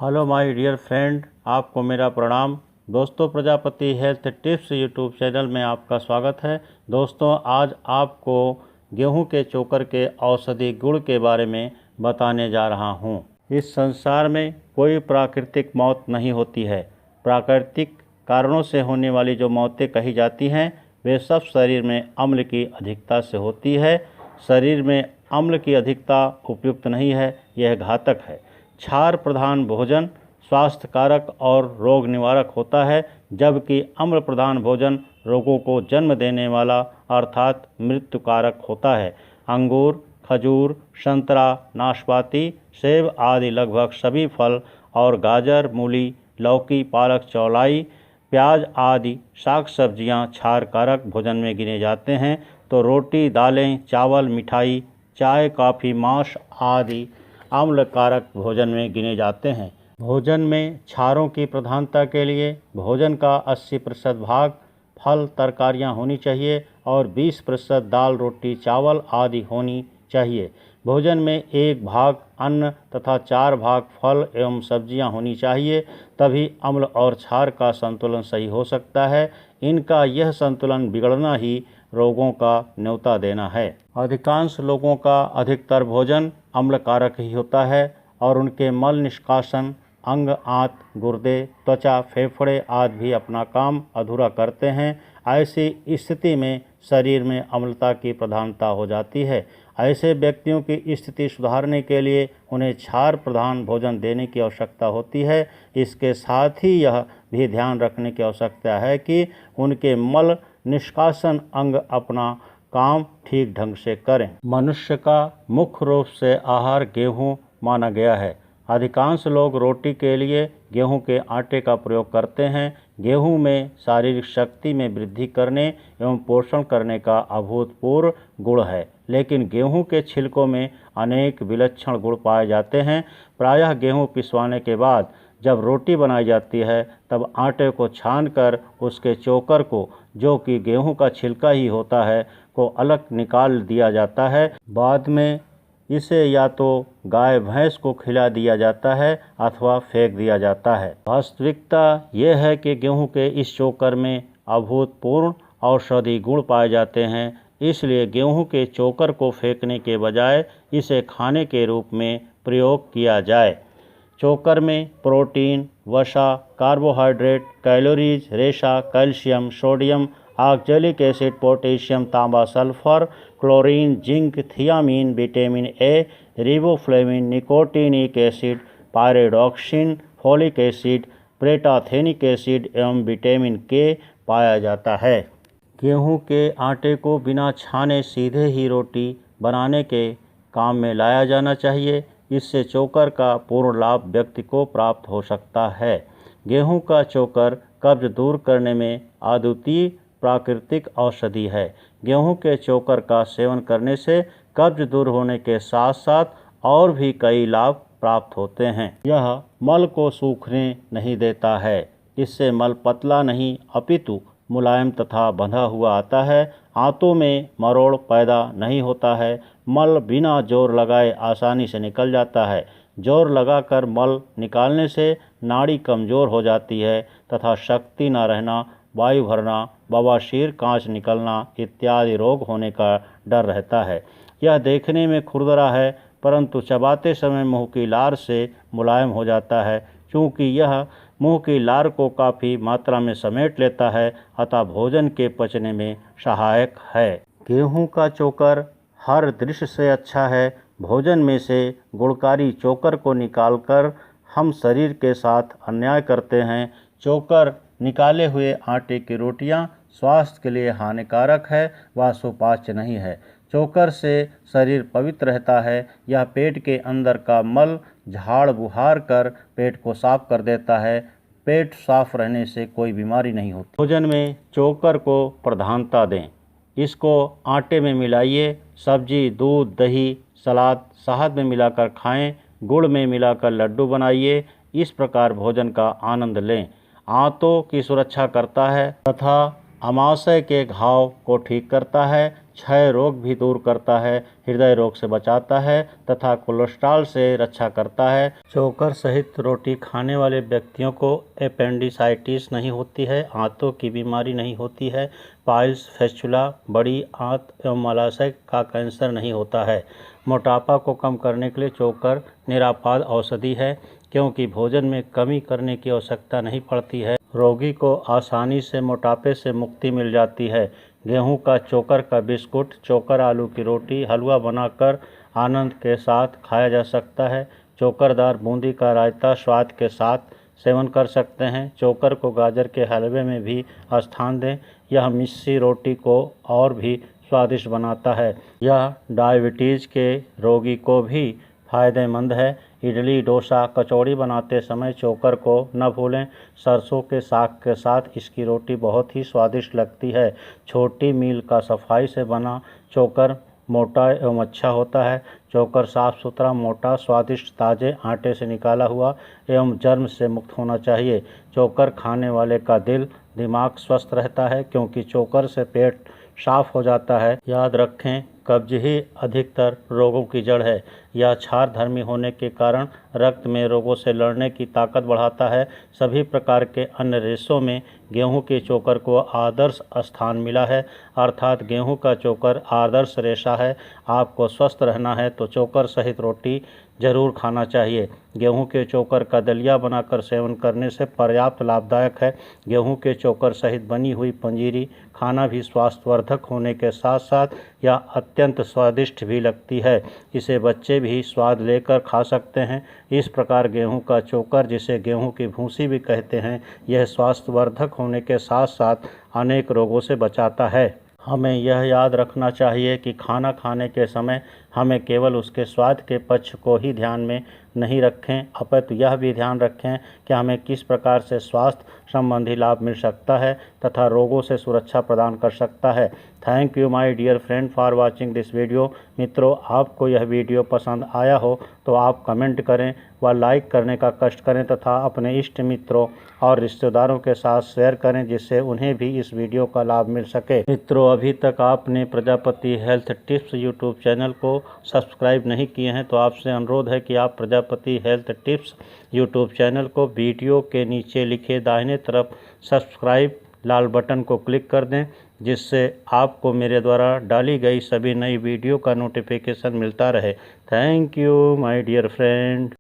Hello my dear friend, आपको मेरा प्रणाम। दोस्तों, Prajapati health tips YouTube channel में आपका स्वागत है। दोस्तों, आज आपको गेहूं के चोकर के औषधि गुण के बारे में बताने जा रहा हूं। इस संसार में कोई प्राकृतिक मौत नहीं होती है। प्राकृतिक कारणों से होने वाली जो मौतें कही जाती हैं वे सब शरीर में अम्ल की अधिकता से होती है। शरीर में अम्ल की अधिकता उपयुक्त नहीं है, यह घातक है। क्षार प्रधान भोजन स्वास्थ्य कारक और रोग निवारक होता है, जबकि अम्ल प्रधान भोजन रोगों को जन्म देने वाला अर्थात मृत्यु कारक होता है। अंगूर, खजूर, संतरा, नाशपाती, सेब आदि लगभग सभी फल और गाजर, मूली, लौकी, पालक, चौलाई, प्याज आदि साग सब्जियां क्षार कारक भोजन में गिने जाते हैं। तो रोटी, दालें, चावल, मिठाई, चाय, कॉफ़ी, मांस आदि अम्ल कारक भोजन में गिने जाते हैं। भोजन में क्षारों की प्रधानता के लिए भोजन का 80% भाग फल तरकारियां होनी चाहिए और 20% दाल, रोटी, चावल आदि होनी चाहिए। भोजन में 1 भाग अन्न तथा 4 भाग फल एवं सब्जियां होनी चाहिए, तभी अम्ल और क्षार का संतुलन सही हो सकता है। इनका यह संतुलन बिगड़ना ही रोगों का न्योता देना है। अधिकांश लोगों का अधिकतर भोजन अम्ल कारक ही होता है और उनके मल निष्कासन अंग, आंत, गुर्दे, त्वचा, फेफड़े आदि भी अपना काम अधूरा करते हैं। ऐसी स्थिति में शरीर में अम्लता की प्रधानता हो जाती है। ऐसे व्यक्तियों की स्थिति सुधारने के लिए उन्हें क्षार प्रधान भोजन देने की आवश्यकता होती है। इसके साथ ही यह भी ध्यान रखने की आवश्यकता है कि उनके मल निष्कासन अंग अपना काम ठीक ढंग से करें। मनुष्य का मुख्य रूप से आहार गेहूँ माना गया है। अधिकांश लोग रोटी के लिए गेहूं के आटे का प्रयोग करते हैं। गेहूं में शारीरिक शक्ति में वृद्धि करने एवं पोषण करने का अभूतपूर्व गुण है, लेकिन गेहूं के छिलकों में अनेक विलक्षण गुण पाए जाते हैं। प्रायः गेहूं पिसवाने के बाद जब रोटी बनाई जाती है तब आटे को छानकर उसके चोकर को, जो कि गेहूं का छिलका ही होता है, को अलग निकाल दिया जाता है। बाद में इसे या तो गाय भैंस को खिला दिया जाता है अथवा फेंक दिया जाता है। वास्तविकता यह है कि गेहूं के इस चोकर में अभूतपूर्व औषधि गुण पाए जाते हैं। इसलिए गेहूं के चोकर को फेंकने के बजाय इसे खाने के रूप में प्रयोग किया जाए। चोकर में प्रोटीन, वसा, कार्बोहाइड्रेट, कैलोरीज, रेशा, calcium, sodium, oxalic acid, potassium, तांबा, sulphur, chlorine, zinc, thiamine, vitamin A, riboflavin, nicotinic acid, pyridoxine, folic acid, pantothenic acid एवं विटामिन के पाया जाता है। गेहूं के आटे को बिना छाने सीधे ही रोटी बनाने के काम में लाया जाना चाहिए। इससे चोकर का पूर्ण लाभ व्यक्ति को प्राप्त हो सकता है। गेहूं का चोकर कब्ज दूर करने में अद्वितीय प्राकृतिक औषधि है। गेहूं के चोकर का सेवन करने से कब्ज दूर होने के साथ साथ और भी कई लाभ प्राप्त होते हैं। यह मल को सूखने नहीं देता है। इससे मल पतला नहीं अपितु मुलायम तथा बंधा हुआ आता है। आंतों में मरोड़ पैदा नहीं होता है। मल बिना जोर लगाए आसानी से निकल जाता है। जोर लगाकर मल निकालने से नाड़ी कमज़ोर हो जाती है तथा शक्ति न रहना, वायु भरना, बवासीर, कांच निकलना इत्यादि रोग होने का डर रहता है। यह देखने में खुरदरा है, परंतु चबाते समय मुंह की लार से मुलायम हो जाता है। चूँकि यह मुंह की लार को काफ़ी मात्रा में समेट लेता है, अतः भोजन के पचने में सहायक है। गेहूं का चोकर हर दृश्य से अच्छा है। भोजन में से गुणकारी चोकर को निकालकर हम शरीर के साथ अन्याय करते हैं। चोकर निकाले हुए आटे की रोटियां स्वास्थ्य के लिए हानिकारक है, वह सुपाच्य नहीं है। चोकर से शरीर पवित्र रहता है। यह पेट के अंदर का मल झाड़ बुहार कर पेट को साफ कर देता है। पेट साफ रहने से कोई बीमारी नहीं होती। भोजन में चोकर को प्रधानता दें। इसको आटे में मिलाइए। सब्जी, दूध, दही, सलाद, शहद में मिलाकर खाएं। गुड़ में मिलाकर लड्डू बनाइए। इस प्रकार भोजन का आनंद लें। आंतों की सुरक्षा करता है तथा अमाशय के घाव को ठीक करता है, क्षय रोग भी दूर करता है, हृदय रोग से बचाता है तथा कोलेस्ट्रॉल से रक्षा करता है। चोकर सहित रोटी खाने वाले व्यक्तियों को एपेंडिसाइटिस नहीं होती है, आंतों की बीमारी नहीं होती है, पाइल्स, फैस्चुला, बड़ी आंत एवं मलाशय का कैंसर नहीं होता है। मोटापा को कम करने के लिए चोकर निरापाद औषधि है, क्योंकि भोजन में कमी करने की आवश्यकता नहीं पड़ती है। रोगी को आसानी से मोटापे से मुक्ति मिल जाती है। गेहूं का चोकर का बिस्कुट, चोकर आलू की रोटी, हलवा बनाकर आनंद के साथ खाया जा सकता है। चोकरदार बूंदी का रायता स्वाद के साथ सेवन कर सकते हैं। चोकर को गाजर के हलवे में भी स्थान दें, यह मिस्सी रोटी को और भी स्वादिष्ट बनाता है। यह डायबिटीज़ के रोगी को भी फायदेमंद है। इडली, डोसा, कचौड़ी बनाते समय चोकर को न भूलें। सरसों के साग के साथ इसकी रोटी बहुत ही स्वादिष्ट लगती है। छोटी मील का सफाई से बना चोकर मोटा एवं अच्छा होता है। चोकर साफ सुथरा, मोटा, स्वादिष्ट, ताज़े आटे से निकाला हुआ एवं जर्म से मुक्त होना चाहिए। चोकर खाने वाले का दिल दिमाग स्वस्थ रहता है, क्योंकि चोकर से पेट साफ हो जाता है। याद रखें, कब्ज ही अधिकतर रोगों की जड़ है। यह क्षारधर्मी होने के कारण रक्त में रोगों से लड़ने की ताकत बढ़ाता है। सभी प्रकार के अन्य रेशों में गेहूं के चोकर को आदर्श स्थान मिला है, अर्थात गेहूं का चोकर आदर्श रेशा है। आपको स्वस्थ रहना है तो चोकर सहित रोटी जरूर खाना चाहिए। गेहूं के चोकर का दलिया बनाकर सेवन करने से पर्याप्त लाभदायक है। गेहूं के चोकर सहित बनी हुई पंजीरी खाना भी स्वास्थ्यवर्धक होने के साथ साथ यह अत्यंत स्वादिष्ट भी लगती है। इसे बच्चे भी स्वाद लेकर खा सकते हैं। इस प्रकार गेहूं का चोकर, जिसे गेहूं की भूसी भी कहते हैं, यह स्वास्थ्यवर्धक होने के साथ साथ अनेक रोगों से बचाता है। हमें यह याद रखना चाहिए कि खाना खाने के समय हमें केवल उसके स्वाद के पक्ष को ही ध्यान में नहीं रखें, अपितु यह भी ध्यान रखें कि हमें किस प्रकार से स्वास्थ्य संबंधी लाभ मिल सकता है तथा रोगों से सुरक्षा प्रदान कर सकता है। Thank you my dear friend for watching this video. मित्रों, आपको यह वीडियो पसंद आया हो तो आप कमेंट करें व लाइक करने का कष्ट करें तथा अपने इष्ट मित्रों और रिश्तेदारों के साथ शेयर करें, जिससे उन्हें भी इस वीडियो का लाभ मिल सके। मित्रों, अभी तक आपने Prajapati health tips YouTube channel को सब्सक्राइब नहीं किए हैं तो आपसे अनुरोध है कि आप Prajapati health tips YouTube channel को वीडियो के नीचे लिखे दाहिने तरफ सब्सक्राइब लाल बटन को क्लिक कर दें, जिससे आपको मेरे द्वारा डाली गई सभी नई वीडियो का नोटिफिकेशन मिलता रहे। Thank you my dear friend.